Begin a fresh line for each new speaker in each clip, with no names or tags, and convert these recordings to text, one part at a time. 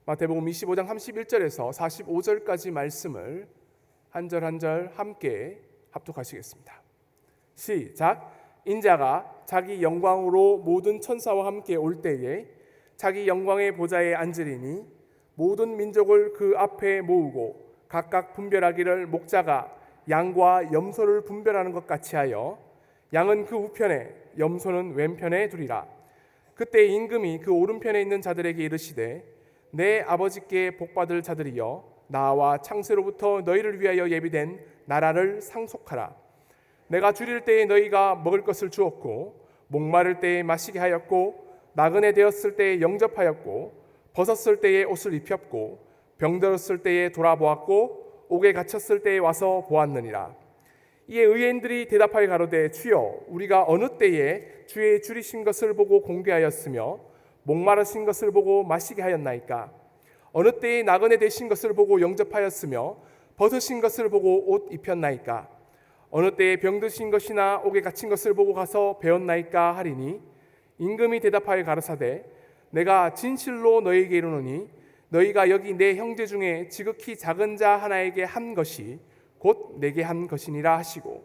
마태복음 25장 31절에서 45절까지 말씀을 한 절 한 절 함께 합독하시겠습니다. 시작. 인자가 자기 영광으로 모든 천사와 함께 올 때에 자기 영광의 보좌에 앉으리니 모든 민족을 그 앞에 모으고 각각 분별하기를 목자가 양과 염소를 분별하는 것 같이 하여 양은 그 우편에 염소는 왼편에 두리라. 그때 임금이 그 오른편에 있는 자들에게 이르시되 내 아버지께 복받을 자들이여 나와 창세로부터 너희를 위하여 예비된 나라를 상속하라. 내가 줄일 때에 너희가 먹을 것을 주었고 목마를 때에 마시게 하였고 나그네 되었을 때에 영접하였고 벗었을 때에 옷을 입혔고 병들었을 때에 돌아보았고 옥에 갇혔을 때에 와서 보았느니라. 이에 의인들이 대답하여 가로되 주여 우리가 어느 때에 주의 줄이신 것을 보고 공개하였으며 목마르신 것을 보고 마시게 하였나이까. 어느 때에 나그네 되신 것을 보고 영접하였으며 벗으신 것을 보고 옷 입혔나이까. 어느 때에 병드신 것이나 옥에 갇힌 것을 보고 가서 배웠나이까 하리니 임금이 대답하여 가라사대 내가 진실로 너희에게 이르노니 너희가 여기 내 형제 중에 지극히 작은 자 하나에게 한 것이 곧 내게 한 것이니라 하시고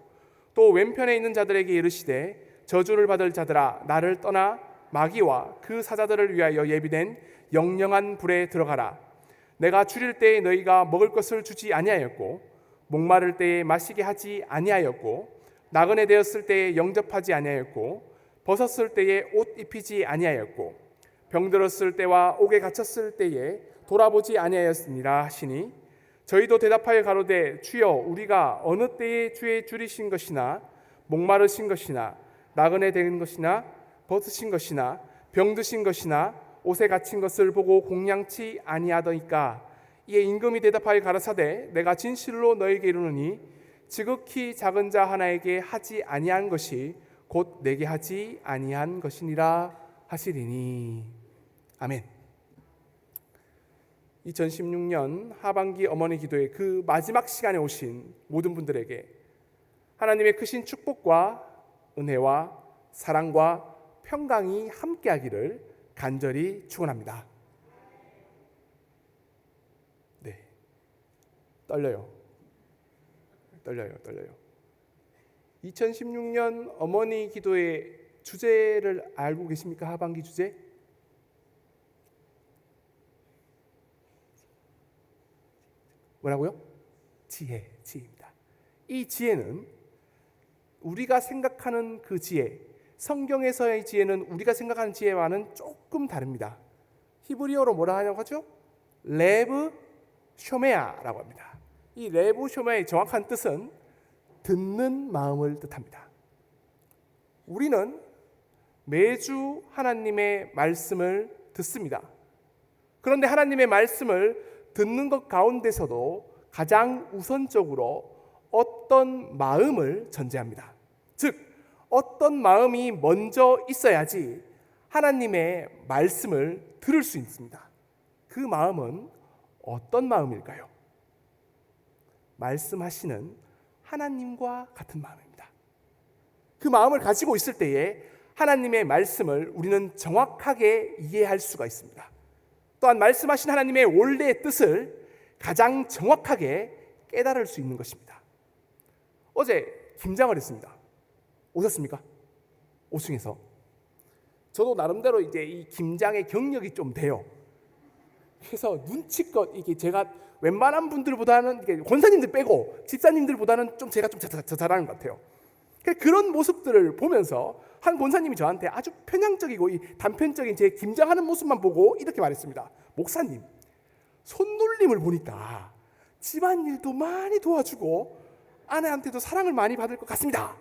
또 왼편에 있는 자들에게 이르시되 저주를 받을 자들아 나를 떠나 마귀와 그 사자들을 위하여 예비된 영영한 불에 들어가라. 내가 줄일 때에 너희가 먹을 것을 주지 아니하였고 목마를 때에 마시게 하지 아니하였고 나그네 되었을 때에 영접하지 아니하였고 벗었을 때에 옷 입히지 아니하였고 병들었을 때와 옥에 갇혔을 때에 돌아보지 아니하였으니라 하시니 저희도 대답하여 가로되 주여 우리가 어느 때에 주의 줄이신 것이나 목마르신 것이나 나그네 된 것이나 벗으신 것이나 병드신 것이나 옷에 갇힌 것을 보고 공양치 아니하더이까. 이에 임금이 대답하여 가라사대 내가 진실로 너에게 이르노니 지극히 작은 자 하나에게 하지 아니한 것이 곧 내게 하지 아니한 것이니라 하시리니. 아멘. 2016년 하반기 어머니 기도의 그 마지막 시간에 오신 모든 분들에게 하나님의 크신 축복과 은혜와 사랑과 평강이 함께하기를 간절히 축원합니다. 네, 떨려요. 2016년 어머니 기도의 주제를 알고 계십니까? 하반기 주제? 뭐라고요? 지혜입니다. 이 지혜는 우리가 생각하는 그 지혜, 성경에서의 지혜는 우리가 생각하는 지혜와는 조금 다릅니다. 히브리어로 뭐라 하냐고 하죠? 레브 쇼메아라고 합니다. 이 레브 쇼메아의 정확한 뜻은 듣는 마음을 뜻합니다. 우리는 매주 하나님의 말씀을 듣습니다. 그런데 하나님의 말씀을 듣는 것 가운데서도 가장 우선적으로 어떤 마음을 전제합니다. 즉 어떤 마음이 먼저 있어야지 하나님의 말씀을 들을 수 있습니다. 그 마음은 어떤 마음일까요? 말씀하시는 하나님과 같은 마음입니다. 그 마음을 가지고 있을 때에 하나님의 말씀을 우리는 정확하게 이해할 수가 있습니다. 또한 말씀하신 하나님의 원래의 뜻을 가장 정확하게 깨달을 수 있는 것입니다. 어제 김장을 했습니다. 오셨습니까? 5층에서. 저도 나름대로 이제 이 김장의 경력이 좀 돼요. 그래서 눈치껏 이게 제가 웬만한 분들보다는 권사님들 빼고 집사님들보다는 좀 제가 좀 잘하는 것 같아요. 그런 모습들을 보면서 한 권사님이 저한테 아주 편향적이고 이 단편적인 제 김장하는 모습만 보고 이렇게 말했습니다. 목사님, 손놀림을 보니까 집안일도 많이 도와주고 아내한테도 사랑을 많이 받을 것 같습니다.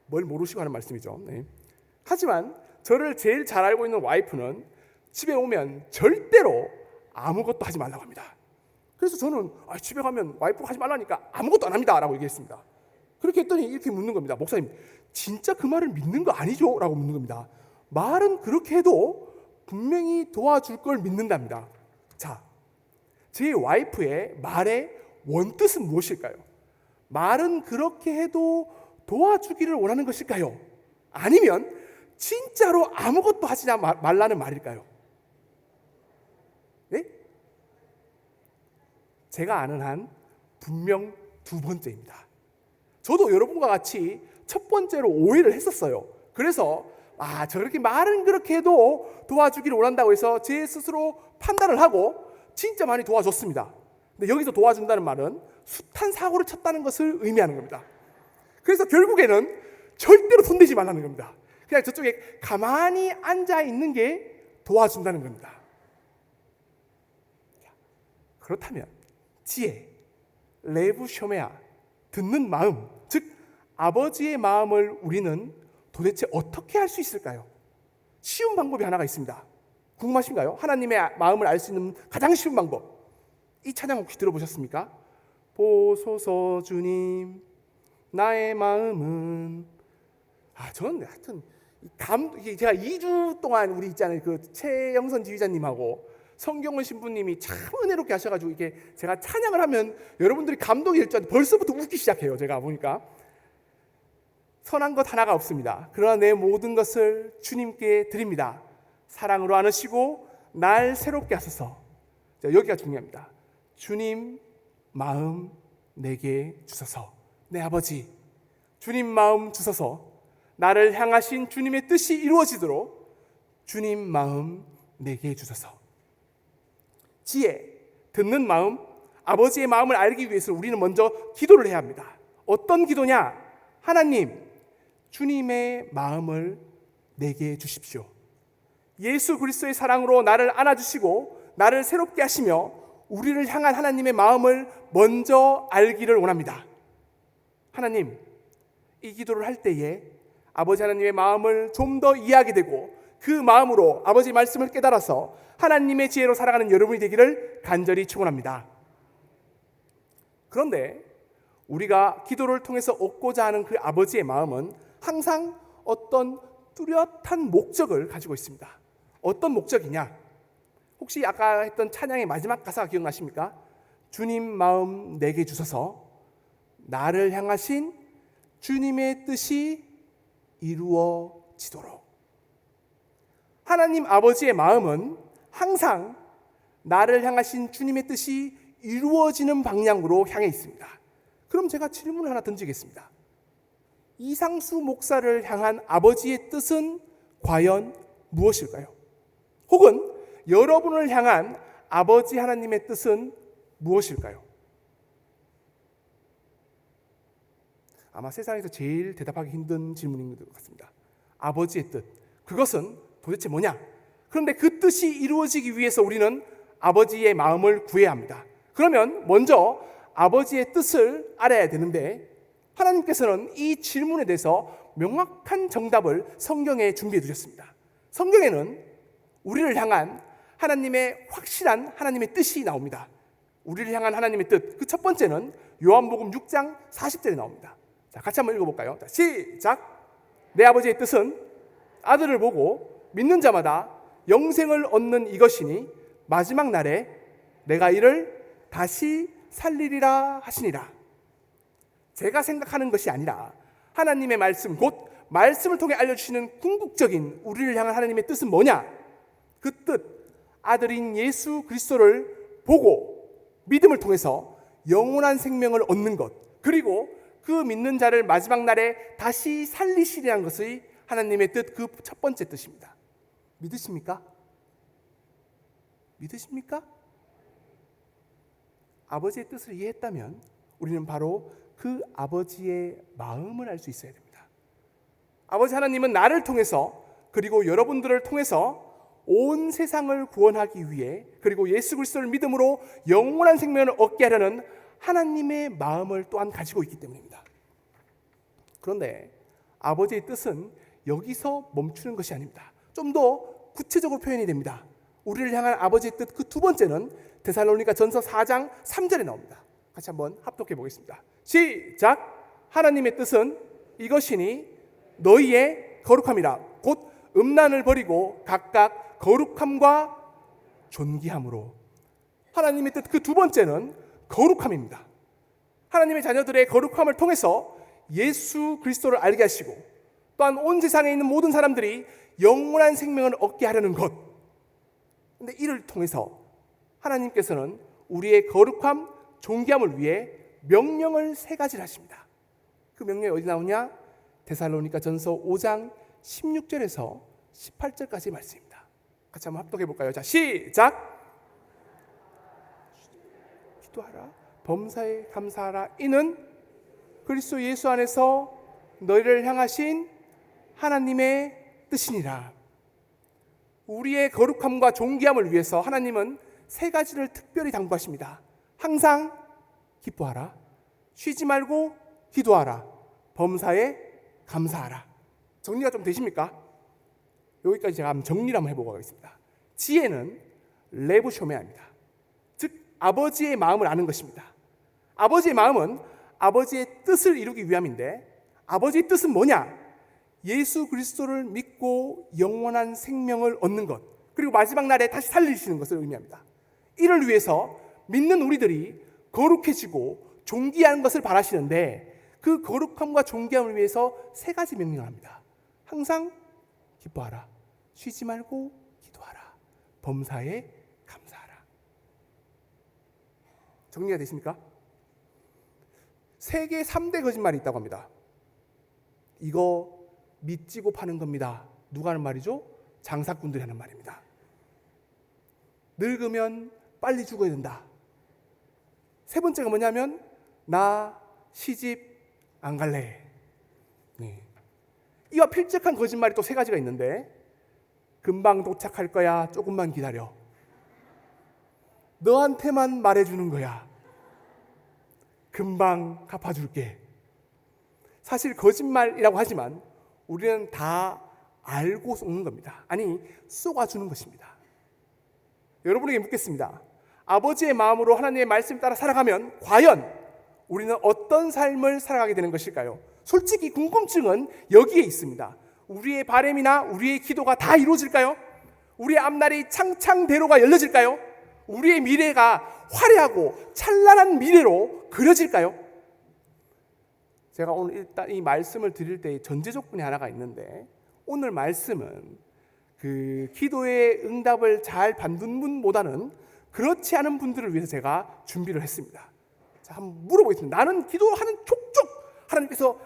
뭘 모르시고 하는 말씀이죠. 네. 하지만 저를 제일 잘 알고 있는 와이프는 집에 오면 절대로 아무것도 하지 말라고 합니다. 그래서 저는 집에 가면 와이프가 하지 말라니까 아무것도 안 합니다 라고 얘기했습니다. 그렇게 했더니 이렇게 묻는 겁니다. 목사님, 진짜 그 말을 믿는 거 아니죠? 라고 묻는 겁니다. 말은 그렇게 해도 분명히 도와줄 걸 믿는답니다. 자, 제 와이프의 말의 원뜻은 무엇일까요? 말은 그렇게 해도 도와주기를 원하는 것일까요? 아니면 진짜로 아무것도 하지 말라는 말일까요? 네? 제가 아는 한 분명 두 번째입니다. 저도 여러분과 같이 첫 번째로 오해를 했었어요. 그래서 저렇게 말은 그렇게 해도 도와주기를 원한다고 해서 제 스스로 판단을 하고 진짜 많이 도와줬습니다. 근데 여기서 도와준다는 말은 숱한 사고를 쳤다는 것을 의미하는 겁니다. 그래서 결국에는 절대로 손대지 말라는 겁니다. 그냥 저쪽에 가만히 앉아 있는 게 도와준다는 겁니다. 그렇다면 지혜, 레부쇼메아, 듣는 마음, 즉 아버지의 마음을 우리는 도대체 어떻게 알 수 있을까요? 쉬운 방법이 하나가 있습니다. 궁금하신가요? 하나님의 마음을 알 수 있는 가장 쉬운 방법. 이 찬양 혹시 들어보셨습니까? 보소서 주님 나의 마음은 저는 하여튼 제가 2주 동안 우리 있잖아요. 그 최영선 지휘자님하고 성경원 신부님이 참 은혜롭게 하셔가지고 이게 제가 찬양을 하면 여러분들이 감동이 될 줄 알았는데 벌써부터 웃기 시작해요. 제가 보니까 선한 것 하나가 없습니다. 그러나 내 모든 것을 주님께 드립니다. 사랑으로 안으시고 날 새롭게 하소서. 여기가 중요합니다. 주님 마음 내게 주소서. 내 아버지 주님 마음 주소서. 나를 향하신 주님의 뜻이 이루어지도록 주님 마음 내게 주소서. 지혜, 듣는 마음, 아버지의 마음을 알기 위해서 우리는 먼저 기도를 해야 합니다. 어떤 기도냐? 하나님, 주님의 마음을 내게 주십시오. 예수 그리스도의 사랑으로 나를 안아주시고 나를 새롭게 하시며 우리를 향한 하나님의 마음을 먼저 알기를 원합니다. 하나님, 이 기도를 할 때에 아버지 하나님의 마음을 좀 더 이해하게 되고 그 마음으로 아버지 말씀을 깨달아서 하나님의 지혜로 살아가는 여러분이 되기를 간절히 축원합니다. 그런데 우리가 기도를 통해서 얻고자 하는 그 아버지의 마음은 항상 어떤 뚜렷한 목적을 가지고 있습니다. 어떤 목적이냐? 혹시 아까 했던 찬양의 마지막 가사가 기억나십니까? 주님 마음 내게 주셔서 나를 향하신 주님의 뜻이 이루어지도록. 하나님 아버지의 마음은 항상 나를 향하신 주님의 뜻이 이루어지는 방향으로 향해 있습니다. 그럼 제가 질문을 하나 던지겠습니다. 이상수 목사를 향한 아버지의 뜻은 과연 무엇일까요? 혹은 여러분을 향한 아버지 하나님의 뜻은 무엇일까요? 아마 세상에서 제일 대답하기 힘든 질문인 것 같습니다. 아버지의 뜻, 그것은 도대체 뭐냐? 그런데 그 뜻이 이루어지기 위해서 우리는 아버지의 마음을 구해야 합니다. 그러면 먼저 아버지의 뜻을 알아야 되는데 하나님께서는 이 질문에 대해서 명확한 정답을 성경에 준비해 두셨습니다. 성경에는 우리를 향한 하나님의 확실한 하나님의 뜻이 나옵니다. 우리를 향한 하나님의 뜻, 그 첫 번째는 요한복음 6장 40절에 나옵니다. 자, 같이 한번 읽어볼까요? 자, 시작! 내 아버지의 뜻은 아들을 보고 믿는 자마다 영생을 얻는 이것이니 마지막 날에 내가 이를 다시 살리리라 하시니라. 제가 생각하는 것이 아니라 하나님의 말씀, 곧 말씀을 통해 알려주시는 궁극적인 우리를 향한 하나님의 뜻은 뭐냐? 그 뜻, 아들인 예수 그리스도를 보고 믿음을 통해서 영원한 생명을 얻는 것, 그리고 그 믿는 자를 마지막 날에 다시 살리시리라는 것이 하나님의 뜻, 그 첫 번째 뜻입니다. 믿으십니까? 믿으십니까? 아버지의 뜻을 이해했다면 우리는 바로 그 아버지의 마음을 알 수 있어야 됩니다. 아버지 하나님은 나를 통해서 그리고 여러분들을 통해서 온 세상을 구원하기 위해 그리고 예수 그리스도를 믿음으로 영원한 생명을 얻게 하려는 하나님의 마음을 또한 가지고 있기 때문입니다. 그런데 아버지의 뜻은 여기서 멈추는 것이 아닙니다. 좀 더 구체적으로 표현이 됩니다. 우리를 향한 아버지의 뜻, 그 두 번째는 데살로니가 전서 4장 3절에 나옵니다. 같이 한번 합독해 보겠습니다. 시작! 하나님의 뜻은 이것이니 너희의 거룩함이라. 곧 음란을 버리고 각각 거룩함과 존귀함으로. 하나님의 뜻, 그 두 번째는 거룩함입니다. 하나님의 자녀들의 거룩함을 통해서 예수 그리스도를 알게 하시고 또한 온 세상에 있는 모든 사람들이 영원한 생명을 얻게 하려는 것. 근데 이를 통해서 하나님께서는 우리의 거룩함 존귀함을 위해 명령을 3가지를 하십니다. 그 명령이 어디 나오냐? 데살로니가 전서 5장 16절에서 18절까지 말씀입니다. 같이 한번 합독해 볼까요? 자, 시작! 기도하라, 범사에 감사하라. 이는 그리스도 예수 안에서 너희를 향하신 하나님의 뜻이니라. 우리의 거룩함과 존귀함을 위해서 하나님은 3가지를 특별히 당부하십니다. 항상 기뻐하라, 쉬지 말고 기도하라, 범사에 감사하라. 정리가 좀 되십니까? 여기까지 제가 한번 정리를 한번 해보고 가겠습니다. 지혜는 레부쇼메아입니다. 즉 아버지의 마음을 아는 것입니다. 아버지의 마음은 아버지의 뜻을 이루기 위함인데, 아버지의 뜻은 뭐냐? 예수 그리스도를 믿고 영원한 생명을 얻는 것, 그리고 마지막 날에 다시 살리시는 것을 의미합니다. 이를 위해서 믿는 우리들이 거룩해지고 존귀한 것을 바라시는데, 그 거룩함과 존귀함을 위해서 3가지 명령을 합니다. 항상 기뻐하라, 쉬지 말고 기도하라, 범사에 감사하라. 정리가 되십니까? 세계 3대 거짓말이 있다고 합니다. 이거 믿지고 파는 겁니다. 누가 하는 말이죠? 장사꾼들이 하는 말입니다. 늙으면 빨리 죽어야 된다. 3번째가 뭐냐면 나 시집 안 갈래. 네. 이와 필적한 거짓말이 또 3가지가 있는데, 금방 도착할 거야, 조금만 기다려, 너한테만 말해주는 거야, 금방 갚아줄게. 사실 거짓말이라고 하지만 우리는 다 알고 쏘는 겁니다. 아니, 쏘아주는 것입니다. 여러분에게 묻겠습니다. 아버지의 마음으로 하나님의 말씀 따라 살아가면 과연 우리는 어떤 삶을 살아가게 되는 것일까요? 솔직히 궁금증은 여기에 있습니다. 우리의 바람이나 우리의 기도가 다 이루어질까요? 우리의 앞날이 창창대로가 열려질까요? 우리의 미래가 화려하고 찬란한 미래로 그려질까요? 제가 오늘 일단 이 말씀을 드릴 때 전제 조건이 하나가 있는데, 오늘 말씀은 그 기도의 응답을 잘 받는 분보다는 그렇지 않은 분들을 위해서 제가 준비를 했습니다. 자, 한번 물어보겠습니다. 나는 기도하는 족족 하나님께서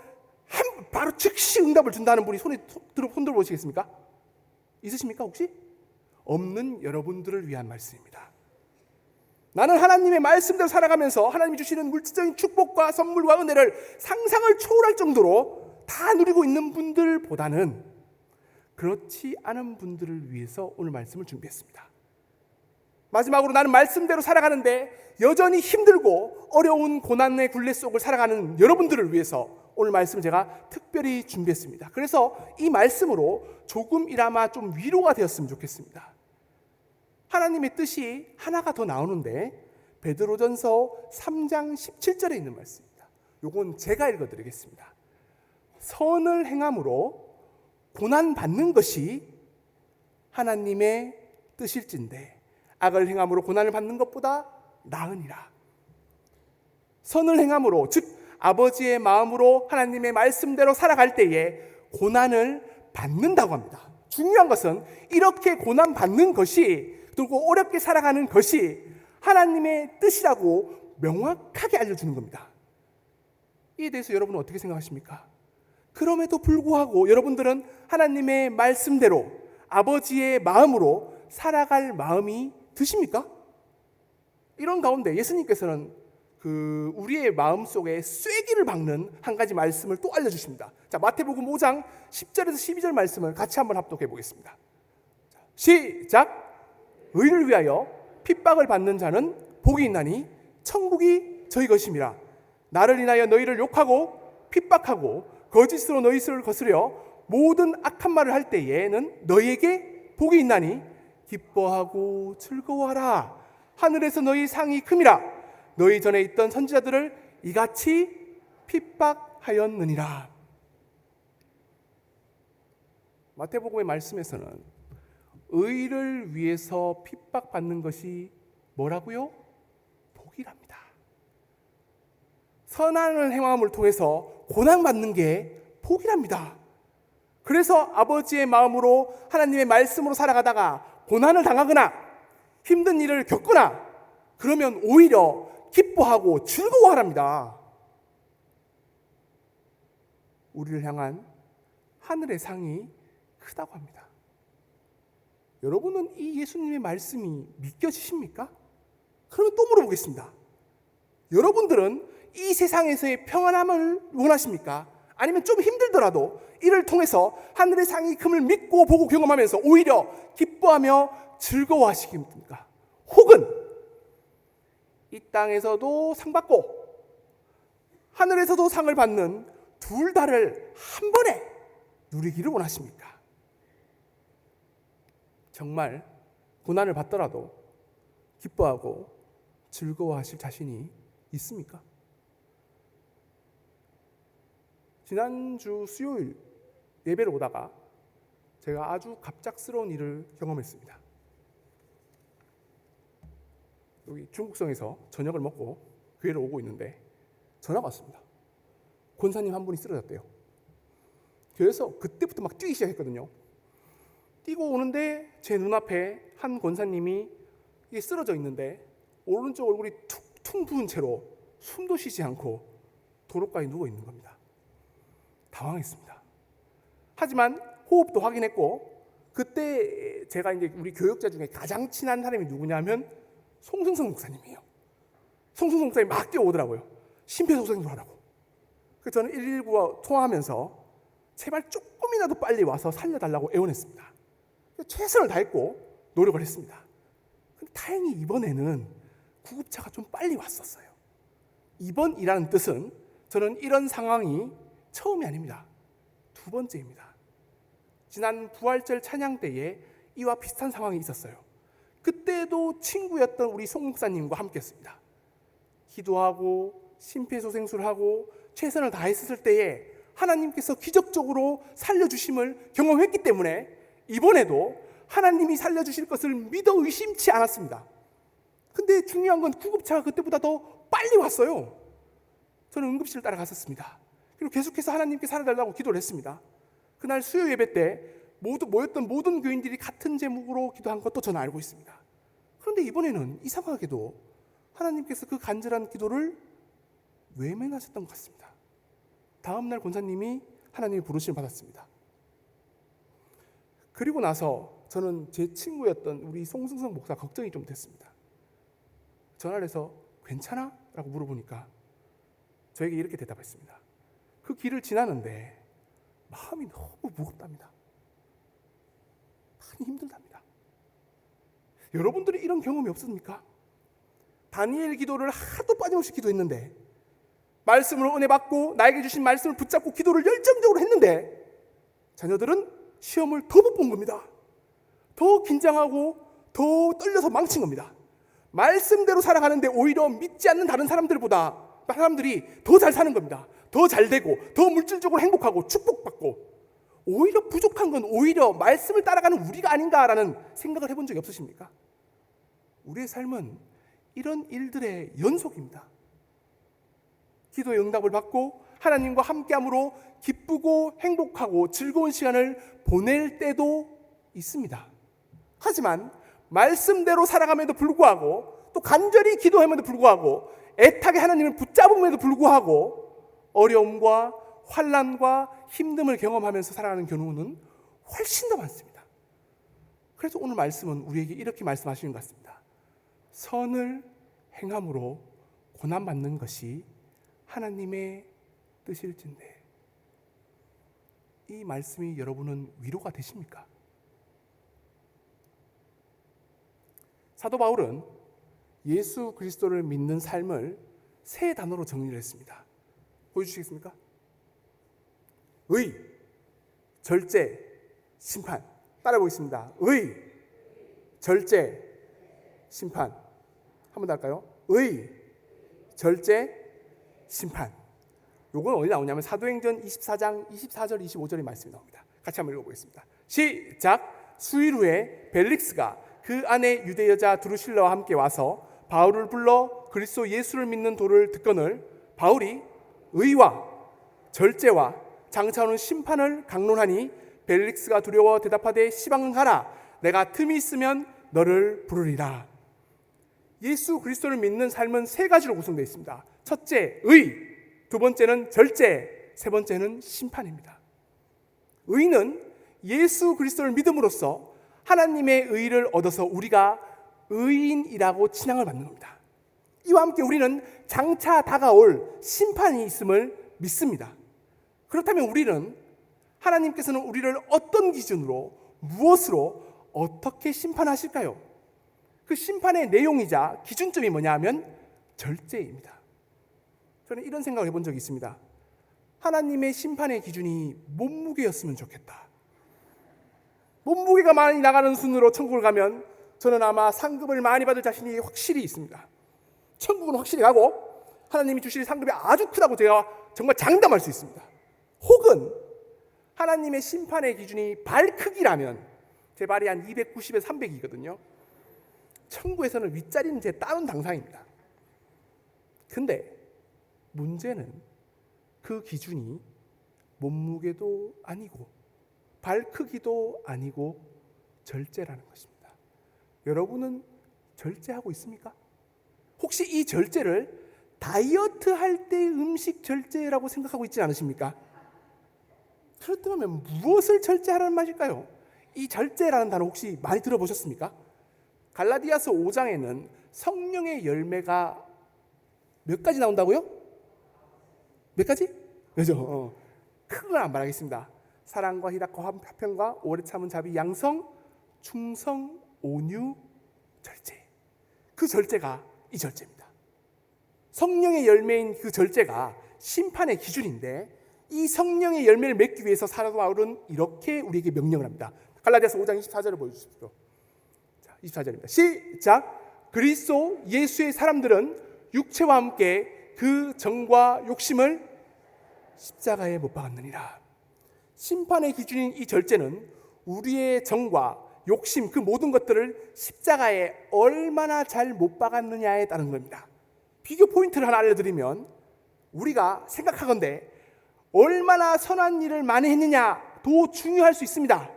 바로 즉시 응답을 준다는 분이 손 들어보시겠습니까? 있으십니까 혹시? 없는 여러분들을 위한 말씀입니다. 나는 하나님의 말씀대로 살아가면서 하나님이 주시는 물질적인 축복과 선물과 은혜를 상상을 초월할 정도로 다 누리고 있는 분들보다는 그렇지 않은 분들을 위해서 오늘 말씀을 준비했습니다. 마지막으로 나는 말씀대로 살아가는데 여전히 힘들고 어려운 고난의 굴레 속을 살아가는 여러분들을 위해서 오늘 말씀을 제가 특별히 준비했습니다. 그래서 이 말씀으로 조금이나마 좀 위로가 되었으면 좋겠습니다. 하나님의 뜻이 하나가 더 나오는데, 베드로전서 3장 17절에 있는 말씀입니다. 이건 제가 읽어드리겠습니다. 선을 행함으로 고난받는 것이 하나님의 뜻일진데 악을 행함으로 고난을 받는 것보다 나으니라. 선을 행함으로, 즉 아버지의 마음으로 하나님의 말씀대로 살아갈 때에 고난을 받는다고 합니다. 중요한 것은 이렇게 고난받는 것이, 그리고 어렵게 살아가는 것이 하나님의 뜻이라고 명확하게 알려주는 겁니다. 이에 대해서 여러분은 어떻게 생각하십니까? 그럼에도 불구하고 여러분들은 하나님의 말씀대로 아버지의 마음으로 살아갈 마음이 드십니까? 이런 가운데 예수님께서는 우리의 마음속에 쐐기를 박는 한 가지 말씀을 또 알려주십니다. 자, 마태복음 5장 10절에서 12절 말씀을 같이 한번 합독해 보겠습니다. 시작! 의를 위하여 핍박을 받는 자는 복이 있나니 천국이 저희 것임이라. 나를 인하여 너희를 욕하고 핍박하고 거짓으로 너희 수를 거스려 모든 악한 말을 할 때에는 너희에게 복이 있나니 기뻐하고 즐거워하라. 하늘에서 너희 상이 큼이라. 너희 전에 있던 선지자들을 이같이 핍박하였느니라. 마태복음의 말씀에서는 의를 위해서 핍박받는 것이 뭐라고요? 복이랍니다. 선한 행함을 통해서 고난받는 게 복이랍니다. 그래서 아버지의 마음으로 하나님의 말씀으로 살아가다가 고난을 당하거나 힘든 일을 겪거나 그러면 오히려 기뻐하고 즐거워하랍니다. 우리를 향한 하늘의 상이 크다고 합니다. 여러분은 이 예수님의 말씀이 믿겨지십니까? 그러면 또 물어보겠습니다. 여러분들은 이 세상에서의 평안함을 원하십니까? 아니면 좀 힘들더라도 이를 통해서 하늘의 상이 큼을 믿고 보고 경험하면서 오히려 기뻐하며 즐거워하시겠습니까? 혹은 이 땅에서도 상 받고 하늘에서도 상을 받는 둘 다를 한 번에 누리기를 원하십니까? 정말 고난을 받더라도 기뻐하고 즐거워하실 자신이 있습니까? 지난주 수요일 예배를 오다가 제가 아주 갑작스러운 일을 경험했습니다. 여기 중국성에서 저녁을 먹고 교회를 오고 있는데 전화가 왔습니다. 권사님 한 분이 쓰러졌대요. 그래서 그때부터 막 뛰기 시작했거든요. 뛰고 오는데 제 눈앞에 한 권사님이 쓰러져 있는데 오른쪽 얼굴이 퉁 부은 채로 숨도 쉬지 않고 도로가에 누워 있는 겁니다. 당황했습니다. 하지만 호흡도 확인했고 그때 제가 이제 우리 교역자 중에 가장 친한 사람이 누구냐면 송승성 목사님이에요. 송승성 목사님이 막 뛰어오더라고요. 심폐소생술 하라고. 그래서 저는 119와 통화하면서 제발 조금이라도 빨리 와서 살려달라고 애원했습니다. 최선을 다했고 노력을 했습니다. 근데 다행히 이번에는 구급차가 좀 빨리 왔었어요. 이번이라는 뜻은 저는 이런 상황이 처음이 아닙니다. 두 번째입니다. 지난 부활절 찬양 때에 이와 비슷한 상황이 있었어요. 그때도 친구였던 우리 송 목사님과 함께 했습니다. 기도하고 심폐소생술하고 최선을 다했을 때에 하나님께서 기적적으로 살려주심을 경험했기 때문에 이번에도 하나님이 살려주실 것을 믿어 의심치 않았습니다. 근데 중요한 건 구급차가 그때보다 더 빨리 왔어요. 저는 응급실을 따라갔었습니다. 그리고 계속해서 하나님께 살아달라고 기도를 했습니다. 그날 수요 예배 때 모였던 모든 교인들이 같은 제목으로 기도한 것도 저는 알고 있습니다. 그런데 이번에는 이상하게도 하나님께서 그 간절한 기도를 외면하셨던 것 같습니다. 다음날 권사님이 하나님의 부르심을 받았습니다. 그리고 나서 저는 제 친구였던 우리 송승성 목사 걱정이 좀 됐습니다. 전화를 해서 괜찮아? 라고 물어보니까 저에게 이렇게 대답했습니다. 그 길을 지나는데 마음이 너무 무겁답니다. 많이 힘들답니다. 여러분들이 이런 경험이 없습니까? 다니엘 기도를 하도 빠짐없이 기도했는데 말씀으로 은혜 받고 나에게 주신 말씀을 붙잡고 기도를 열정적으로 했는데 자녀들은 시험을 더 못 본 겁니다. 더 긴장하고 더 떨려서 망친 겁니다. 말씀대로 살아가는데 오히려 믿지 않는 다른 사람들이 더 잘 사는 겁니다. 더 잘 되고 더 물질적으로 행복하고 축복받고 오히려 부족한 건 오히려 말씀을 따라가는 우리가 아닌가라는 생각을 해본 적이 없으십니까? 우리의 삶은 이런 일들의 연속입니다. 기도의 응답을 받고 하나님과 함께함으로 기쁘고 행복하고 즐거운 시간을 보낼 때도 있습니다. 하지만 말씀대로 살아감에도 불구하고 또 간절히 기도함에도 불구하고 애타게 하나님을 붙잡음에도 불구하고 어려움과 환난과 힘듦을 경험하면서 살아가는 경우는 훨씬 더 많습니다. 그래서 오늘 말씀은 우리에게 이렇게 말씀하시는 것 같습니다. 선을 행함으로 고난받는 것이 하나님의 뜻일진데 이 말씀이 여러분은 위로가 되십니까? 사도 바울은 예수 그리스도를 믿는 삶을 세 단어로 정리를 했습니다. 보여주시겠습니까? 의, 절제, 심판. 따라 보겠습니다. 의, 절제, 심판. 한 번 더 할까요? 의, 절제, 심판. 요건 어디 나오냐면 사도행전 24장 24절 25절의 말씀이 나옵니다. 같이 한번 읽어보겠습니다. 시작. 수일 후에 벨릭스가 그 안에 유대 여자 드루실라와 함께 와서 바울을 불러 그리스도 예수를 믿는 도를 듣거늘 바울이 의와 절제와 장차오는 심판을 강론하니 벨릭스가 두려워 대답하되 시방 가라. 내가 틈이 있으면 너를 부르리라. 예수 그리스도를 믿는 삶은 세 가지로 구성되어 있습니다. 첫째, 의. 두 번째는 절제. 세 번째는 심판입니다. 의는 예수 그리스도를 믿음으로써 하나님의 의를 얻어서 우리가 의인이라고 칭함을 받는 겁니다. 이와 함께 우리는 장차 다가올 심판이 있음을 믿습니다. 그렇다면 우리는 하나님께서는 우리를 어떤 기준으로, 무엇으로, 어떻게 심판하실까요? 그 심판의 내용이자 기준점이 뭐냐 하면 절제입니다. 저는 이런 생각을 해본 적이 있습니다. 하나님의 심판의 기준이 몸무게였으면 좋겠다. 몸무게가 많이 나가는 순으로 천국을 가면 저는 아마 상급을 많이 받을 자신이 확실히 있습니다. 천국은 확실히 가고 하나님이 주실 상급이 아주 크다고 제가 정말 장담할 수 있습니다. 혹은 하나님의 심판의 기준이 발 크기라면 제 발이 한 290에서 300이거든요. 천국에서는 윗자리는 제 따는 당상입니다. 근데 문제는 그 기준이 몸무게도 아니고 발 크기도 아니고 절제라는 것입니다. 여러분은 절제하고 있습니까? 혹시 이 절제를 다이어트 할 때 음식 절제라고 생각하고 있지 않으십니까? 그렇다면 무엇을 절제하라는 말일까요? 이 절제라는 단어 혹시 많이 들어보셨습니까? 갈라디아서 5장에는 성령의 열매가 몇 가지 나온다고요? 몇 가지? 그죠? 큰 건 안 말하겠습니다. 사랑과 희락과 화평과 오래 참은 자비, 양성, 충성, 온유, 절제. 그 절제가 이 절제입니다. 성령의 열매인 그 절제가 심판의 기준인데 이 성령의 열매를 맺기 위해서 사도 바울은 이렇게 우리에게 명령을 합니다. 갈라디아서 5장 24절을 보여주십시오. 자, 24절입니다. 시작. 그리스도 예수의 사람들은 육체와 함께 그 정과 욕심을 십자가에 못 박았느니라. 심판의 기준인 이 절제는 우리의 정과 욕심, 그 모든 것들을 십자가에 얼마나 잘 못 박았느냐에 따른 겁니다. 비교 포인트를 하나 알려드리면 우리가 생각하건대 얼마나 선한 일을 많이 했느냐도 중요할 수 있습니다.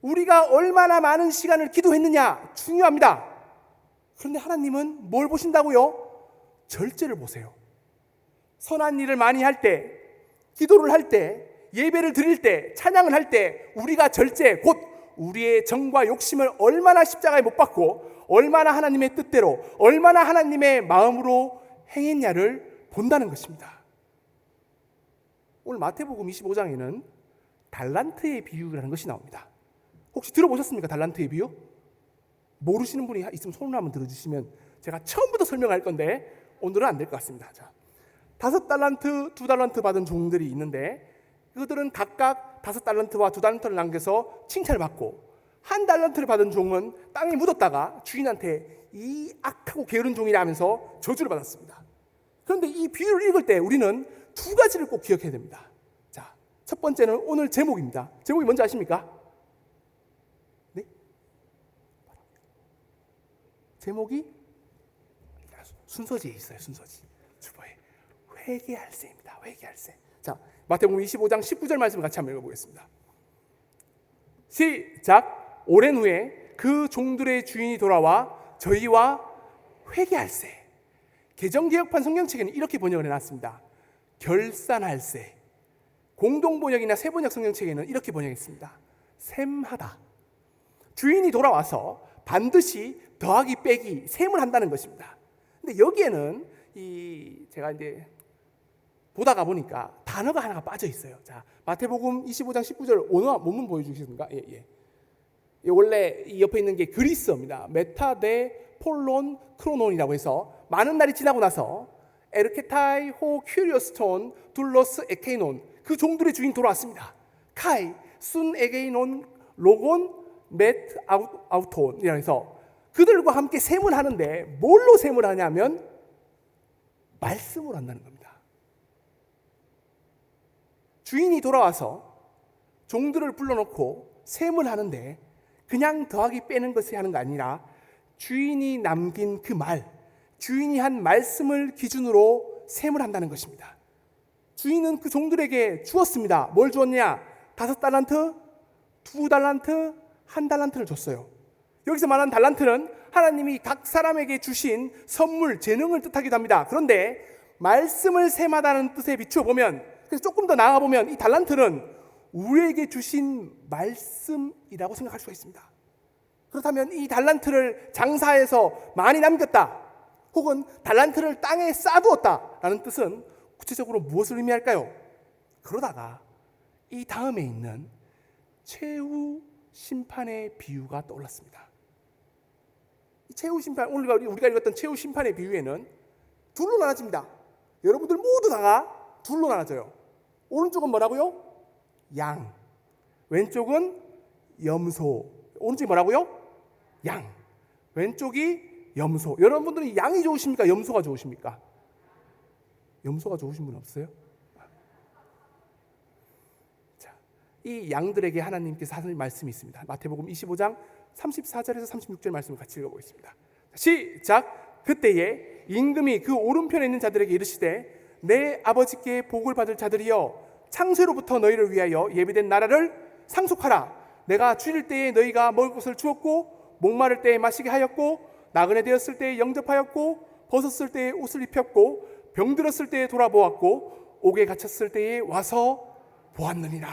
우리가 얼마나 많은 시간을 기도했느냐 중요합니다. 그런데 하나님은 뭘 보신다고요? 절제를 보세요. 선한 일을 많이 할 때, 기도를 할 때, 예배를 드릴 때, 찬양을 할 때 우리가 절제, 곧 우리의 정과 욕심을 얼마나 십자가에 못 박고 얼마나 하나님의 뜻대로, 얼마나 하나님의 마음으로 행했냐를 본다는 것입니다. 오늘 마태복음 25장에는 달란트의 비유라는 것이 나옵니다. 혹시 들어보셨습니까? 달란트의 비유? 모르시는 분이 있으면 손을 한번 들어주시면 제가 처음부터 설명할 건데 오늘은 안 될 것 같습니다. 자, 5달란트, 2달란트 받은 종들이 있는데 그들은 각각 5달란트와 2달란트를 남겨서 칭찬을 받고 1달란트를 받은 종은 땅에 묻었다가 주인한테 이 악하고 게으른 종이라 하면서 저주를 받았습니다. 그런데 이 비유를 읽을 때 우리는 두 가지를 꼭 기억해야 됩니다. 자, 첫 번째는 오늘 제목입니다. 제목이 뭔지 아십니까? 네? 제목이 순서지에 있어요. 순서지. 주보에 회개할세입니다. 회개할세. 자, 마태복음 25장 19절 말씀을 같이 한번 읽어보겠습니다. 시작. 오랜 후에 그 종들의 주인이 돌아와 저희와 회개할세. 개정개혁판 성경책에는 이렇게 번역을 해놨습니다. 결산할세. 공동번역이나 새번역 성경책에는 이렇게 번역했습니다. 셈하다. 주인이 돌아와서 반드시 더하기 빼기 셈을 한다는 것입니다. 근데 여기에는 제가 이제 보다가 보니까 단어가 하나가 빠져 있어요. 자, 마태복음 25장 19절 원문 보여주시겠습니까? 예. 원래 이 옆에 있는 게 그리스어입니다. 메타데 폴론 크로논이라고 해서 많은 날이 지나고 나서 에르케타이 호 큐리오스톤 둘러스 에케이논 그 종들의 주인 돌아왔습니다. 카이 순 에게이논 로곤 맷 아우톤이라고 해서 그들과 함께 셈을 하는데 뭘로 셈을 하냐면 말씀으로 한다는 겁니다. 주인이 돌아와서 종들을 불러놓고 셈을 하는데 그냥 더하기 빼는 것을 하는 거 아니라 주인이 남긴 그 말, 주인이 한 말씀을 기준으로 셈을 한다는 것입니다. 주인은 그 종들에게 주었습니다. 뭘 주었냐? 5달란트, 2달란트, 1달란트를 줬어요. 여기서 말하는 달란트는 하나님이 각 사람에게 주신 선물, 재능을 뜻하기도 합니다. 그런데 말씀을 셈하다는 뜻에 비추어 보면, 그래서 조금 더 나아가 보면 이 달란트는 우리에게 주신 말씀이라고 생각할 수가 있습니다. 그렇다면 이 달란트를 장사해서 많이 남겼다, 혹은 달란트를 땅에 쌓아두었다라는 뜻은 구체적으로 무엇을 의미할까요? 그러다가 이 다음에 있는 최후 심판의 비유가 떠올랐습니다. 최후 심판, 오늘 우리가 읽었던 최후 심판의 비유에는 둘로 나눠집니다. 여러분들 모두 다가 둘로 나눠져요. 오른쪽은 뭐라고요? 양. 왼쪽은 염소. 오른쪽이 뭐라고요? 양. 왼쪽이 염소. 여러분들은 양이 좋으십니까? 염소가 좋으십니까? 염소가 좋으신 분 없어요? 자, 이 양들에게 하나님께서 하신 말씀이 있습니다. 마태복음 25장 34절에서 36절 말씀을 같이 읽어보겠습니다. 시작. 그때에 임금이 그 오른편에 있는 자들에게 이르시되 내 아버지께 복을 받을 자들이여 창세로부터 너희를 위하여 예비된 나라를 상속하라. 내가 줄일 때에 너희가 먹을 것을 주었고 목마를 때에 마시게 하였고 나그네 되었을 때에 영접하였고 벗었을 때에 옷을 입혔고 병들었을 때에 돌아보았고 옥에 갇혔을 때에 와서 보았느니라.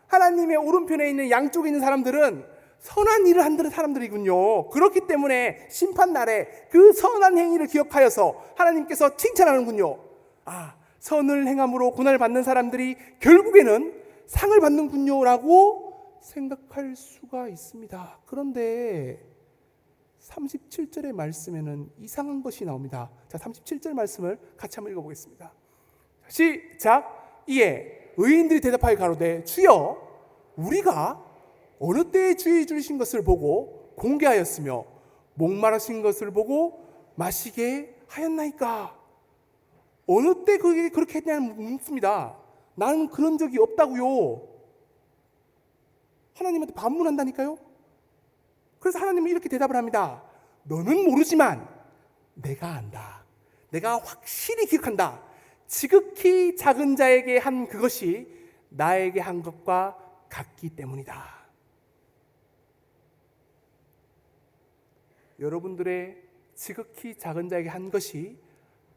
하나님의 오른편에 있는 양쪽에 있는 사람들은 선한 일을 한다는 사람들이군요. 그렇기 때문에 심판날에 그 선한 행위를 기억하여서 하나님께서 칭찬하는군요. 선을 행함으로 고난을 받는 사람들이 결국에는 상을 받는군요 라고 생각할 수가 있습니다. 그런데 37절의 말씀에는 이상한 것이 나옵니다. 자, 37절 말씀을 같이 한번 읽어보겠습니다. 시작. 이에 의인들이 대답하여 가로되 주여 우리가 어느 때에 주의 주신 것을 보고 공개하였으며 목마르신 것을 보고 마시게 하였나이까? 어느 때 그렇게 했냐는 묻습니다. 나는 그런 적이 없다고요. 하나님한테 반문한다니까요. 그래서 하나님은 이렇게 대답을 합니다. 너는 모르지만 내가 안다. 내가 확실히 기억한다. 지극히 작은 자에게 한 그것이 나에게 한 것과 같기 때문이다. 여러분들의 지극히 작은 자에게 한 것이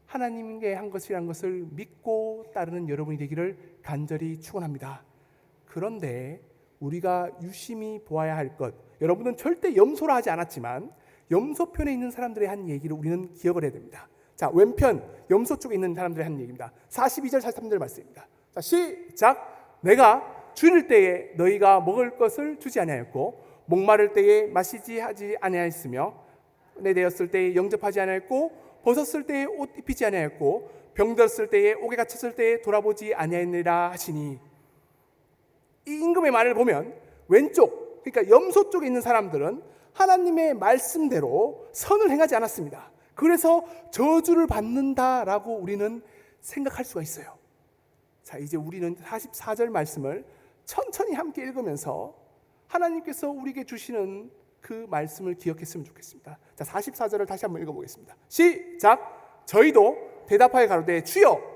하나님께 한 것이라는 것을 믿고 따르는 여러분이 되기를 간절히 축원합니다. 그런데 우리가 유심히 보아야 할 것, 여러분은 절대 염소라 하지 않았지만 염소편에 있는 사람들의 한 얘기를 우리는 기억을 해야 됩니다. 자, 왼편 염소 쪽에 있는 사람들의 한 얘기입니다. 42절 43절 말씀입니다. 자, 시작. 내가 줄일 때에 너희가 먹을 것을 주지 아니하였고 목마를 때에 마시지 하지 아니하였으며 내 되었을 때에 영접하지 아니하였고 벗었을 때에 옷 입히지 아니하였고 병들었을 때에 옥에 갇혔을 때에 돌아보지 아니하였느니라 하시니, 이 임금의 말을 보면 왼쪽, 그러니까 염소 쪽에 있는 사람들은 하나님의 말씀대로 선을 행하지 않았습니다. 그래서 저주를 받는다라고 우리는 생각할 수가 있어요. 자, 이제 우리는 44절 말씀을 천천히 함께 읽으면서 하나님께서 우리에게 주시는 그 말씀을 기억했으면 좋겠습니다. 자, 44절을 다시 한번 읽어보겠습니다. 시작. 저희도 대답하여 가로되 주여.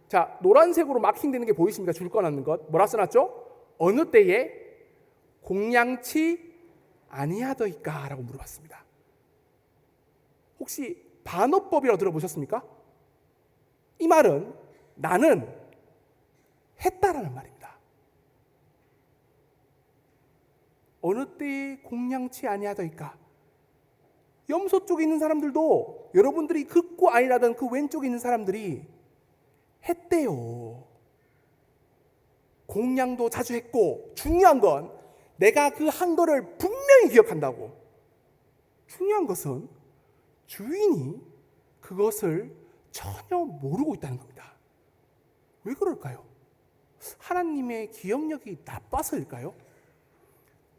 자, 노란색으로 마킹되는 게 보이십니까? 줄 꺼놨는 것. 뭐라 써놨죠? 어느 때에 공양치 아니하더이까? 라고 물어봤습니다. 혹시 반어법이라고 들어보셨습니까? 이 말은 나는 했다라는 말입니다. 어느 때에 공양치 아니하더이까? 염소 쪽에 있는 사람들도 여러분들이 긋고 아니라던 그 왼쪽에 있는 사람들이 했대요. 공양도 자주 했고, 중요한 건 내가 그 한 거를 분명히 기억한다고. 중요한 것은 주인이 그것을 전혀 모르고 있다는 겁니다. 왜 그럴까요? 하나님의 기억력이 나빠서일까요?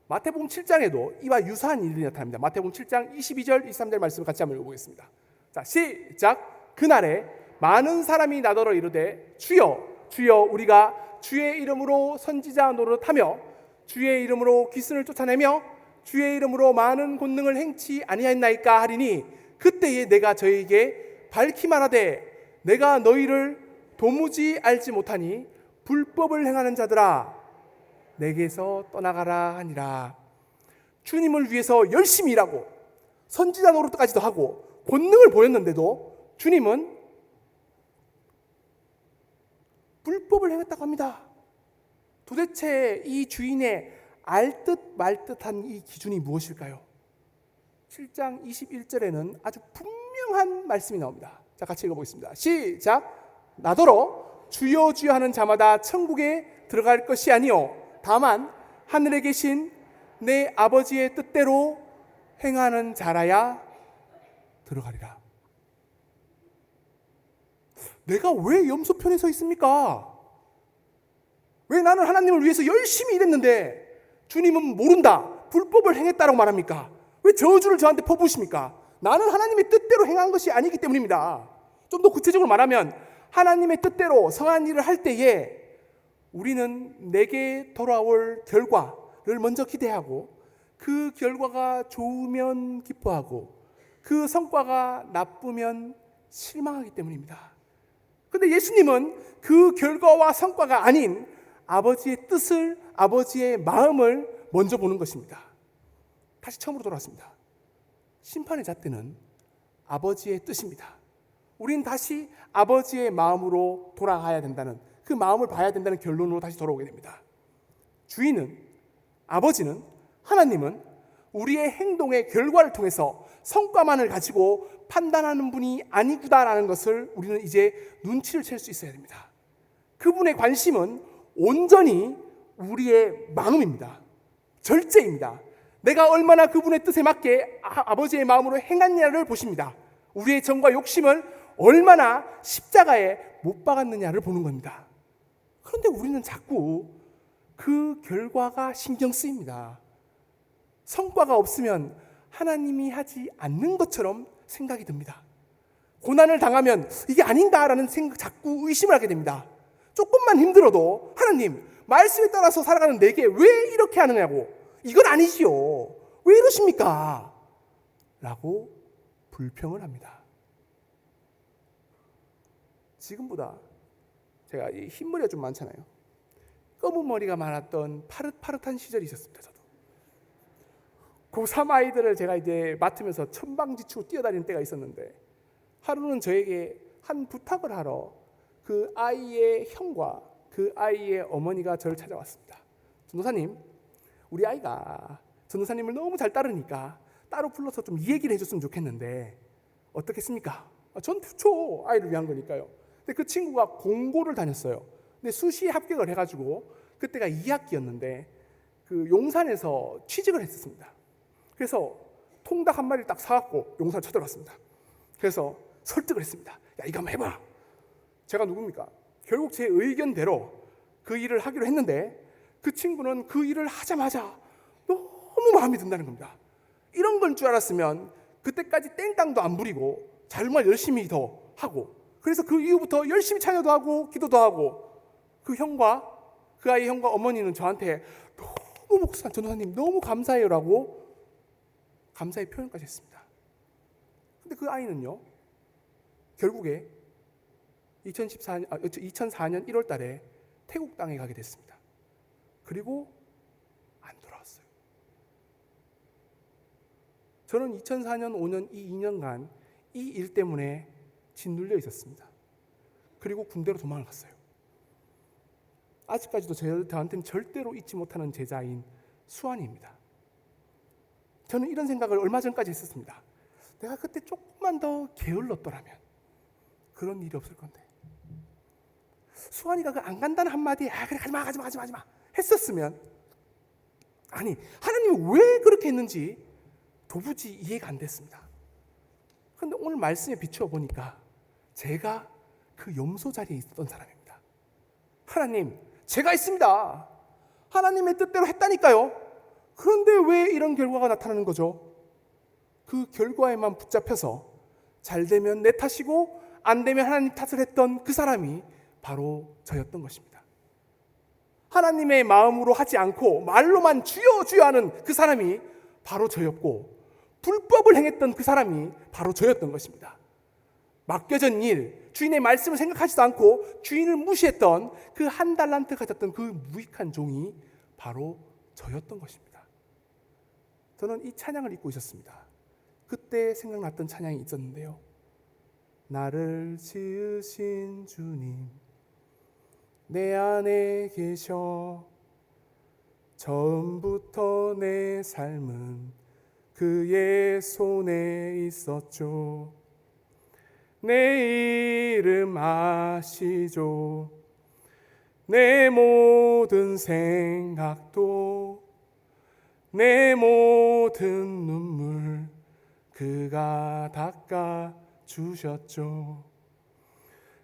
마태복음 7장에도 이와 유사한 일이 나타납니다. 마태복음 7장 22절 23절 말씀을 같이 한번 읽어보겠습니다. 자, 시작. 그날에 많은 사람이 나더러 이르되 주여 주여 우리가 주의 이름으로 선지자 노릇하며 주의 이름으로 귀신을 쫓아내며 주의 이름으로 많은 권능을 행치 아니하였나이까 하리니 그때에 내가 저에게 밝히 말하되 내가 너희를 도무지 알지 못하니 불법을 행하는 자들아 내게서 떠나가라 하니라. 주님을 위해서 열심히 일하고 선지자 노릇까지도 하고 권능을 보였는데도 주님은 불법을 행했다고 합니다. 도대체 이 주인의 알듯 말듯한 이 기준이 무엇일까요? 7장 21절에는 아주 분명한 말씀이 나옵니다. 자, 같이 읽어보겠습니다. 시작. 나더러 주여 주여 하는 자마다 천국에 들어갈 것이 아니요 다만 하늘에 계신 내 아버지의 뜻대로 행하는 자라야 들어가리라. 내가 왜 염소편에 서 있습니까? 왜 나는 하나님을 위해서 열심히 일했는데 주님은 모른다, 불법을 행했다라고 말합니까? 왜 저주를 저한테 퍼부으십니까? 나는 하나님의 뜻대로 행한 것이 아니기 때문입니다. 좀 더 구체적으로 말하면 하나님의 뜻대로 성한 일을 할 때에 우리는 내게 돌아올 결과를 먼저 기대하고 그 결과가 좋으면 기뻐하고 그 성과가 나쁘면 실망하기 때문입니다. 그런데 예수님은 그 결과와 성과가 아닌 아버지의 뜻을, 아버지의 마음을 먼저 보는 것입니다. 다시 처음으로 돌아왔습니다. 심판의 잣대는 아버지의 뜻입니다. 우린 다시 아버지의 마음으로 돌아가야 된다는, 그 마음을 봐야 된다는 결론으로 다시 돌아오게 됩니다. 주인은, 아버지는, 하나님은 우리의 행동의 결과를 통해서 성과만을 가지고 판단하는 분이 아니구나라는 것을 우리는 이제 눈치를 챌 수 있어야 됩니다. 그분의 관심은 온전히 우리의 마음입니다. 절제입니다. 내가 얼마나 그분의 뜻에 맞게 아버지의 마음으로 행했냐를 보십니다. 우리의 정과 욕심을 얼마나 십자가에 못 박았느냐를 보는 겁니다. 그런데 우리는 자꾸 그 결과가 신경 쓰입니다. 성과가 없으면 하나님이 하지 않는 것처럼 생각이 듭니다. 고난을 당하면 이게 아닌가라는 생각, 자꾸 의심을 하게 됩니다. 조금만 힘들어도 하나님, 말씀에 따라서 살아가는 내게 왜 이렇게 하느냐고, 이건 아니지요, 왜 이러십니까? 라고 불평을 합니다. 지금보다 제가 이 흰머리가 좀 많잖아요. 검은 머리가 많았던 파릇파릇한 시절이 있었습니다. 저도 고3 아이들을 제가 이제 맡으면서 천방지축 뛰어다니는 때가 있었는데, 하루는 저에게 한 부탁을 하러 그 아이의 형과 그 아이의 어머니가 저를 찾아왔습니다. 전도사님, 우리 아이가 전도사님을 너무 잘 따르니까 따로 불러서 좀 이 얘기를 해줬으면 좋겠는데 어떻겠습니까? 전 좋죠, 아이를 위한 거니까요. 근데 그 친구가 공고를 다녔어요. 근데 수시에 합격을 해가지고 그때가 2학기였는데 그 용산에서 취직을 했었습니다. 그래서 통닭 한 마리를 딱 사갖고 용산 쳐들어갔습니다. 그래서 설득을 했습니다. 야, 이거 한번 해봐. 제가 누굽니까? 결국 제 의견대로 그 일을 하기로 했는데 그 친구는 그 일을 하자마자 너무 마음에 든다는 겁니다. 이런 건 줄 알았으면 그때까지 땡깡도 안 부리고 정말 열심히 더 하고, 그래서 그 이후부터 열심히 찬양도 하고 기도도 하고, 그 형과 그 아이 형과 어머니는 저한테 너무 목사 전도사님 너무 감사해요라고 감사의 표현까지 했습니다. 근데 그 아이는요, 결국에 2004년 1월 달에 태국 땅에 가게 됐습니다. 그리고 안 돌아왔어요. 저는 2004년, 5년, 이 2년간 이 일 때문에 짓눌려 있었습니다. 그리고 군대로 도망을 갔어요. 아직까지도 저한테는 절대로 잊지 못하는 제자인 수환이입니다. 저는 이런 생각을 얼마 전까지 했었습니다. 내가 그때 조금만 더 게을렀더라면 그런 일이 없을 건데, 수환이가 그 안 간다는 한마디에 그래 가지마 했었으면, 아니 하나님이 왜 그렇게 했는지 도무지 이해가 안 됐습니다. 그런데 오늘 말씀에 비추어 보니까 제가 그 염소 자리에 있었던 사람입니다. 하나님, 제가 있습니다. 하나님의 뜻대로 했다니까요. 그런데 왜 이런 결과가 나타나는 거죠? 그 결과에만 붙잡혀서 잘 되면 내 탓이고 안 되면 하나님 탓을 했던 그 사람이 바로 저였던 것입니다. 하나님의 마음으로 하지 않고 말로만 주여 주여 하는 그 사람이 바로 저였고, 불법을 행했던 그 사람이 바로 저였던 것입니다. 맡겨진 일, 주인의 말씀을 생각하지도 않고 주인을 무시했던 그 한 달란트 가졌던 그 무익한 종이 바로 저였던 것입니다. 저는 이 찬양을 읽고 있었습니다. 그때 생각났던 찬양이 있었는데요. 나를 지으신 주님 내 안에 계셔 처음부터 내 삶은 그의 손에 있었죠. 내 이름 아시죠. 내 모든 생각도 내 모든 눈물 그가 닦아 주셨죠.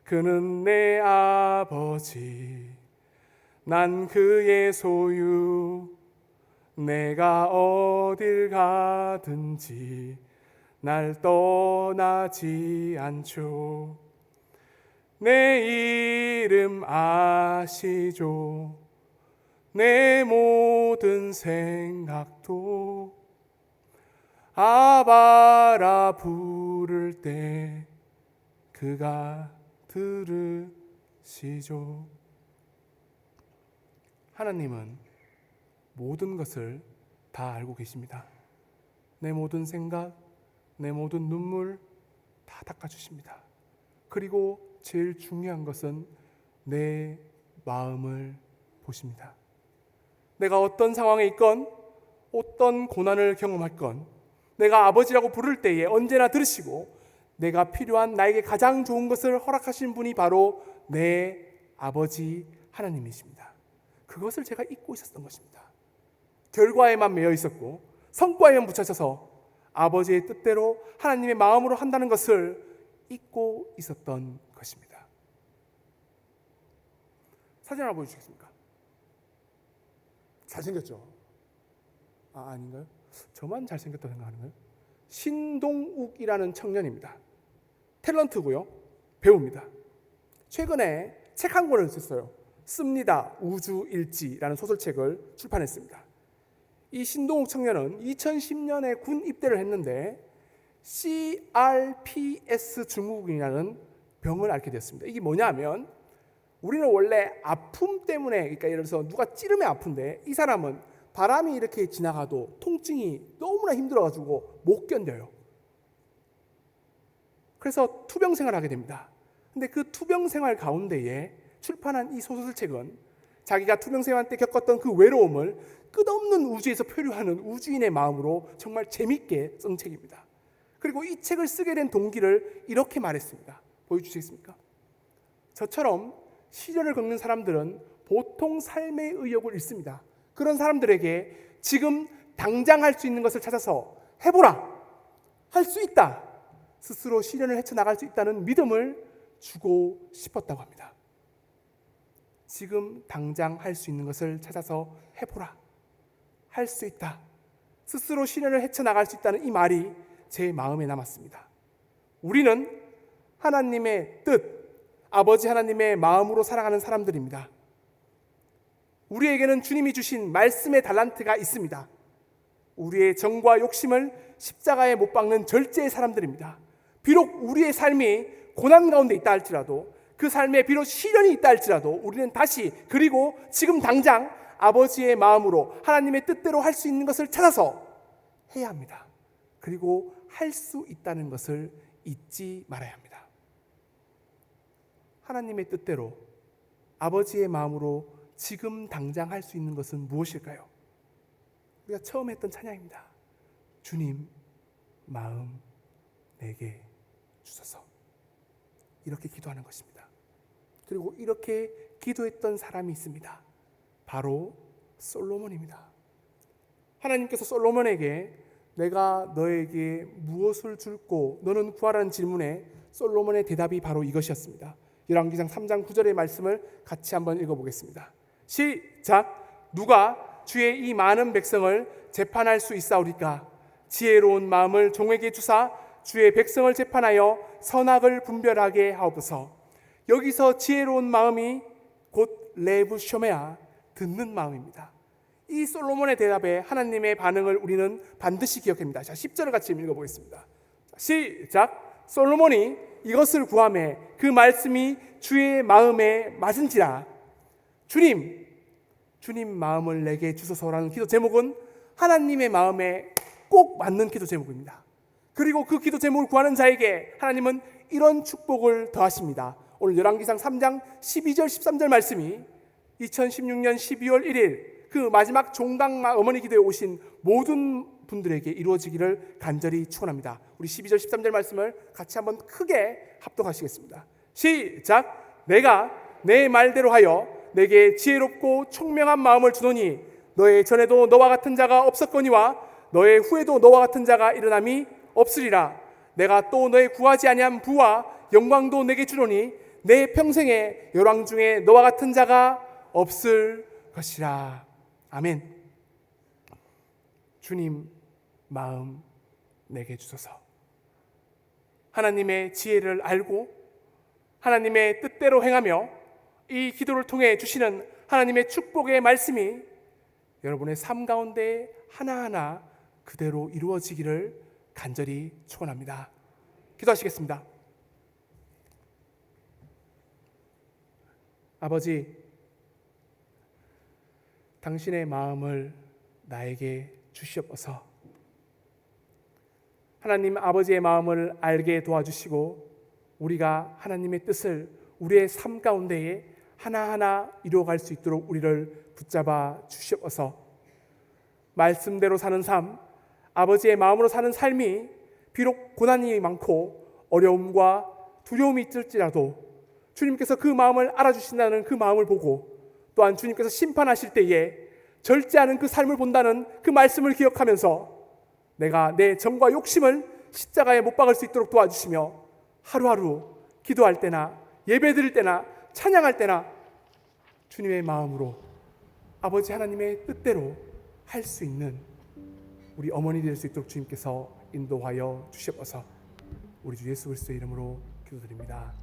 그는 내 아버지 난 그의 소유 내가 어딜 가든지 날 떠나지 않죠. 내 이름 아시죠. 내 모든 생각도 아바라 부를 때 그가 들으시죠. 하나님은 모든 것을 다 알고 계십니다. 내 모든 생각, 내 모든 눈물 다 닦아주십니다. 그리고 제일 중요한 것은 내 마음을 보십니다. 내가 어떤 상황에 있건 어떤 고난을 경험할건 내가 아버지라고 부를 때에 언제나 들으시고 내가 필요한 나에게 가장 좋은 것을 허락하신 분이 바로 내 아버지 하나님이십니다. 그것을 제가 잊고 있었던 것입니다. 결과에만 매여 있었고 성과에만 붙여져서 아버지의 뜻대로 하나님의 마음으로 한다는 것을 잊고 있었던 것입니다. 사진 하나 보여주시겠습니까? 잘생겼죠? 아닌가요? 저만 잘생겼다고 생각하는 거예요? 신동욱이라는 청년입니다. 탤런트고요. 배우입니다. 최근에 책 한 권을 썼어요. 씁니다. 우주일지라는 소설책을 출판했습니다. 이 신동욱 청년은 2010년에 군 입대를 했는데 CRPS 증후군이라는 병을 앓게 되었습니다. 이게 뭐냐면 우리는 원래 아픔 때문에, 그러니까 예를 들어서 누가 찌르면 아픈데 이 사람은 바람이 이렇게 지나가도 통증이 너무나 힘들어가지고 못 견뎌요. 그래서 투병 생활을 하게 됩니다. 근데 그 투병 생활 가운데에 출판한 이 소설책은 자기가 투병 생활 때 겪었던 그 외로움을 끝없는 우주에서 표류하는 우주인의 마음으로 정말 재밌게 쓴 책입니다. 그리고 이 책을 쓰게 된 동기를 이렇게 말했습니다. 보여주시겠습니까? 저처럼 시련을 겪는 사람들은 보통 삶의 의욕을 잃습니다. 그런 사람들에게 지금 당장 할 수 있는 것을 찾아서 해보라, 할 수 있다, 스스로 시련을 헤쳐나갈 수 있다는 믿음을 주고 싶었다고 합니다. 지금 당장 할 수 있는 것을 찾아서 해보라, 할 수 있다, 스스로 시련을 헤쳐나갈 수 있다는 이 말이 제 마음에 남았습니다. 우리는 하나님의 뜻, 아버지 하나님의 마음으로 살아가는 사람들입니다. 우리에게는 주님이 주신 말씀의 달란트가 있습니다. 우리의 정과 욕심을 십자가에 못 박는 절제의 사람들입니다. 비록 우리의 삶이 고난 가운데 있다 할지라도, 그 삶에 비록 시련이 있다 할지라도 우리는 다시, 그리고 지금 당장 아버지의 마음으로 하나님의 뜻대로 할 수 있는 것을 찾아서 해야 합니다. 그리고 할 수 있다는 것을 잊지 말아야 합니다. 하나님의 뜻대로 아버지의 마음으로 지금 당장 할 수 있는 것은 무엇일까요? 우리가 처음 했던 찬양입니다. 주님 마음 내게 주소서. 이렇게 기도하는 것입니다. 그리고 이렇게 기도했던 사람이 있습니다. 바로 솔로몬입니다. 하나님께서 솔로몬에게 내가 너에게 무엇을 줄고 너는 구하라는 질문에 솔로몬의 대답이 바로 이것이었습니다. 열왕기상 3장 9절의 말씀을 같이 한번 읽어보겠습니다. 시작. 누가 주의 이 많은 백성을 재판할 수 있사오리까? 지혜로운 마음을 종에게 주사 주의 백성을 재판하여 선악을 분별하게 하옵소서. 여기서 지혜로운 마음이 곧 레브쇼메아, 듣는 마음입니다. 이 솔로몬의 대답에 하나님의 반응을 우리는 반드시 기억합니다. 자, 10절을 같이 읽어보겠습니다. 시작. 솔로몬이 이것을 구하매 그 말씀이 주의 마음에 맞은지라. 주님 마음을 내게 주소서라는 기도 제목은 하나님의 마음에 꼭 맞는 기도 제목입니다. 그리고 그 기도 제목을 구하는 자에게 하나님은 이런 축복을 더하십니다. 오늘 열왕기상 3장 12절 13절 말씀이 2016년 12월 1일 그 마지막 종강 어머니 기도에 오신 모든 분들에게 이루어지기를 간절히 축원합니다. 우리 12절 13절 말씀을 같이 한번 크게 합독하시겠습니다. 시작. 내가 내 말대로 하여 내게 지혜롭고 총명한 마음을 주노니 너의 전에도 너와 같은 자가 없었거니와 너의 후에도 너와 같은 자가 일어남이 없으리라. 내가 또 너의 구하지 아니한 부와 영광도 내게 주노니 내 평생에 열왕 중에 너와 같은 자가 없을 것이라. 아멘. 주님 마음 내게 주소서. 하나님의 지혜를 알고 하나님의 뜻대로 행하며 이 기도를 통해 주시는 하나님의 축복의 말씀이 여러분의 삶 가운데 하나하나 그대로 이루어지기를 간절히 축원합니다. 기도하시겠습니다. 아버지, 당신의 마음을 나에게 주시옵소서. 하나님 아버지의 마음을 알게 도와주시고 우리가 하나님의 뜻을 우리의 삶 가운데에 하나하나 이루어갈 수 있도록 우리를 붙잡아 주시옵소서. 말씀대로 사는 삶, 아버지의 마음으로 사는 삶이 비록 고난이 많고 어려움과 두려움이 있을지라도 주님께서 그 마음을 알아주신다는 그 마음을 보고 또한 주님께서 심판하실 때에 절제하는 그 삶을 본다는 그 말씀을 기억하면서 내가 내 정과 욕심을 십자가에 못 박을 수 있도록 도와주시며 하루하루 기도할 때나 예배드릴 때나 찬양할 때나 주님의 마음으로 아버지 하나님의 뜻대로 할 수 있는 우리 어머니 될 수 있도록 주님께서 인도하여 주시옵소서. 우리 주 예수 그리스도의 이름으로 기도드립니다.